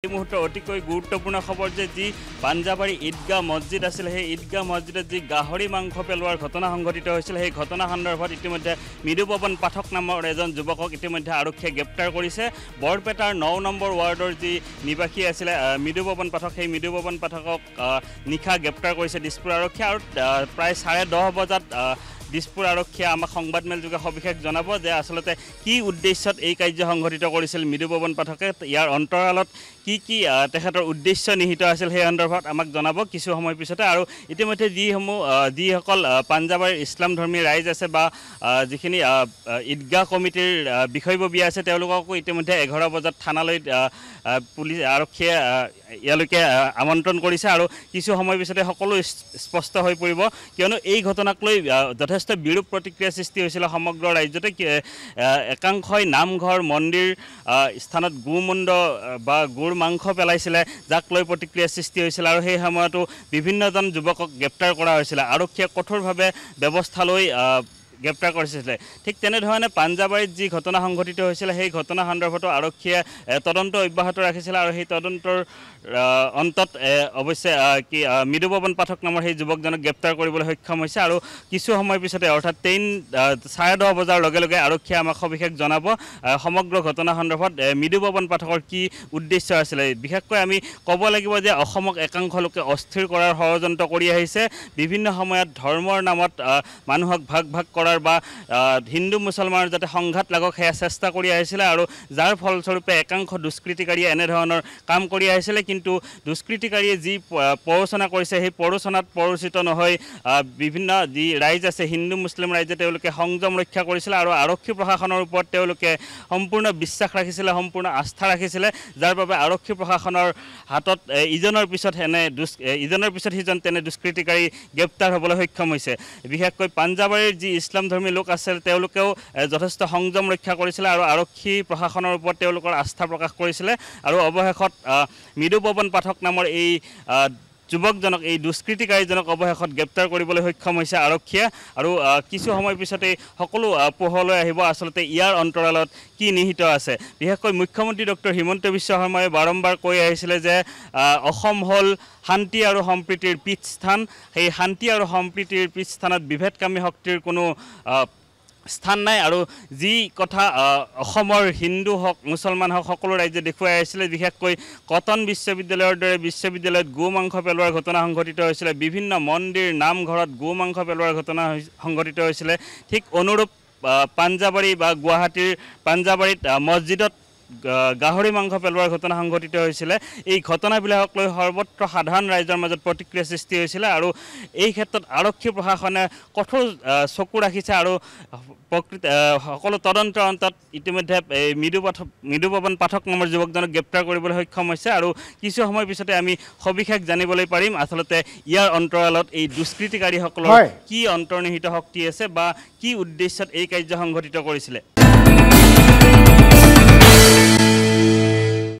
এই মুহূৰ্তে অতিকৈ গুৰুত্বপূৰ্ণ খবৰ যে যি পাঞ্জাবাৰী ঈদগাহ মছজিদ আছিল সেই ঈদগাহ মছজিদত যি গাহৰি মাংস পেলোৱাৰ ঘটনা সংঘটিত হৈছিল সেই ঘটনা সন্দৰ্ভত ইতিমধ্যে মৃদুপৱন পাঠক নামৰ এজন যুৱকক ইতিমধ্যে আৰক্ষীয়ে গ্ৰেপ্তাৰ কৰিছে। বৰপেটাৰ ৯ নম্বৰ ৱাৰ্ডৰ যি নিবাসী আছিলে মৃদুপৱন পাঠক সেই মৃদুপৱন পাঠকক নিশা গ্ৰেপ্তাৰ কৰিছে দিছপুৰ আৰক্ষীয়ে আৰু প্ৰায় 10:30 বজাত দিছপুৰ আৰক্ষীয়ে আমাক সংবাদমেলযোগে সবিশেষ জনাব যে আচলতে কি উদ্দেশ্যত এই কাৰ্য সংঘটিত কৰিছিল মৃদুপৱন পাঠকে, ইয়াৰ অন্তৰালত কি তেখেতৰ উদ্দেশ্য নিহিত আছিল সেই সন্দৰ্ভত আমাক জনাব কিছু সময় পিছতে। আৰু ইতিমধ্যে যিসকল পাঞ্জাবাৰীৰ ইছলাম ধৰ্মী ৰাইজ আছে বা যিখিনি ঈদগাহ কমিটিৰ বিষয়ববীয়া আছে তেওঁলোককো ইতিমধ্যে 11 বজাত থানালৈ পুলিচ আৰক্ষীয়ে ইয়ালৈকে আমন্ত্ৰণ কৰিছে আৰু কিছু সময় পিছতে সকলো স্পষ্ট হৈ পৰিব, কিয়নো এই ঘটনাক লৈ যথেষ্ট বিৰূপ প্ৰতিক্ৰিয়া সৃষ্টি হৈছিল সমগ্ৰ ৰাজ্যতে। একাংশই নামঘৰ মন্দিৰ স্থানত গোমুণ্ড বা গুৰ মাংস পেলাইছিলে, যাক লৈ প্ৰতিক্ৰিয়া সৃষ্টি হৈছিল আৰু সেই সময়তো বিভিন্নজন যুৱকক গ্ৰেপ্তাৰ কৰা হৈছিল। আৰক্ষীয়ে কঠোৰভাৱে ব্যৱস্থা লৈ গ্ৰেপ্তাৰ কৰিছিলে। ঠিক তেনেধৰণে পাঞ্জাবাৰীত যি ঘটনা সংঘটিত হৈছিল সেই ঘটনা সন্দৰ্ভতো আৰক্ষীয়ে তদন্ত অব্যাহত ৰাখিছিল আৰু সেই তদন্তৰ অন্তত অৱশ্যে মৃদুপৱন পাঠক নামৰ সেই যুৱকজনক গ্ৰেপ্তাৰ কৰিবলৈ সক্ষম হৈছে আৰু কিছু সময় পিছতে অৰ্থাৎ 10:30 বজাৰ লগে লগে আৰক্ষীয়ে আমাক সবিশেষ জনাব সমগ্ৰ ঘটনা সন্দৰ্ভত মৃদুপৱন পাঠকৰ কি উদ্দেশ্য আছিলে। বিশেষকৈ আমি ক'ব লাগিব যে অসমক একাংশ লোকে অস্থিৰ কৰাৰ ষড়যন্ত্ৰ কৰি আহিছে। বিভিন্ন সময়ত ধৰ্মৰ নামত মানুহক ভাগ ভাগ কৰাৰ বা হিন্দু মুছলমানৰ যাতে সংঘাত লাগক সেয়া চেষ্টা কৰি আহিছিলে আৰু যাৰ ফলস্বৰূপে একাংশ দুষ্কৃতিকাৰীয়ে এনেধৰণৰ কাম কৰি আহিছিলে। কিন্তু দুষ্কৃতিকাৰীয়ে যি প্ৰৰোচনা কৰিছে সেই প্ৰৰোচনাত প্ৰৰোচিত নহয় বিভিন্ন যি ৰাইজ আছে হিন্দু মুছলিম ৰাইজে তেওঁলোকে সংযম ৰক্ষা কৰিছিলে আৰু আৰক্ষী প্ৰশাসনৰ ওপৰত তেওঁলোকে সম্পূৰ্ণ বিশ্বাস ৰাখিছিলে, সম্পূৰ্ণ আস্থা ৰাখিছিলে, যাৰ বাবে আৰক্ষী প্ৰশাসনৰ হাতত ইজনৰ পিছত সিজন তেনে দুষ্কৃতিকাৰী গ্ৰেপ্তাৰ হ'বলৈ সক্ষম হৈছে। বিশেষকৈ পাঞ্জাবাৰীৰ যি ইছলামধৰ্মী লোক আছিল তেওঁলোকেও যথেষ্ট সংযম ৰক্ষা কৰিছিলে আৰু আৰক্ষী প্ৰশাসনৰ ওপৰত তেওঁলোকৰ আস্থা প্ৰকাশ কৰিছিলে আৰু অৱশেষত মৃদুপৱন পাঠক নামৰ এই যুৱকজনক এই দুষ্কৃতিকাৰীজনক অৱশেষত গ্ৰেপ্তাৰ কৰিবলৈ সক্ষম হৈছে আৰক্ষীয়ে আৰু কিছু সময় পিছতেই সকলো পোহৰলৈ আহিব আচলতে ইয়াৰ অন্তৰালত কি নিহিত আছে। বিশেষকৈ মুখ্যমন্ত্ৰী ডক্টৰ হিমন্ত বিশ্ব শৰ্মাই বাৰম্বাৰ কৈ আহিছিলে যে অসম হ'ল শান্তি আৰু সম্প্ৰীতিৰ পীঠস্থান, সেই শান্তি আৰু সম্প্ৰীতিৰ পীঠস্থানত বিভেদকামী শক্তিৰ কোনো স্থান নাই আৰু যি কথা অসমৰ হিন্দু হওক মুছলমান হওক সকলো ৰাজ্যে দেখুৱাই আহিছিলে। বিশেষকৈ কটন বিশ্ববিদ্যালয়ৰ দৰে বিশ্ববিদ্যালয়ত গো মাংস পেলোৱাৰ ঘটনা সংঘটিত হৈছিলে, বিভিন্ন মন্দিৰ নামঘৰত গো মাংস পেলোৱাৰ ঘটনা সংঘটিত হৈছিলে। ঠিক অনুৰূপ পাঞ্জাবাৰী বা গুৱাহাটীৰ পাঞ্জাবাৰীত মছজিদত গাহৰি মাংস পেলোৱাৰ ঘটনা সংঘটিত হৈছিলে। এই ঘটনাবিলাকক লৈ সৰ্বত্ৰ সাধাৰণ ৰাইজৰ মাজত প্ৰতিক্ৰিয়া সৃষ্টি হৈছিলে আৰু এই ক্ষেত্ৰত আৰক্ষী প্ৰশাসনে কঠোৰ চকু ৰাখিছে আৰু সকলো তদন্তৰ অন্তত ইতিমধ্যে মৃদুপৱন পাঠক নামৰ যুৱকজনক গ্ৰেপ্তাৰ কৰিবলৈ সক্ষম হৈছে আৰু কিছু সময় পিছতে আমি সবিশেষ জানিবলৈ পাৰিম আচলতে ইয়াৰ অন্তৰালত এই দুষ্কৃতিকাৰীসকলৰ কি অন্তৰ্নিহিত শক্তি আছে বা কি উদ্দেশ্যত এই কাৰ্য সংঘটিত কৰিছিলে।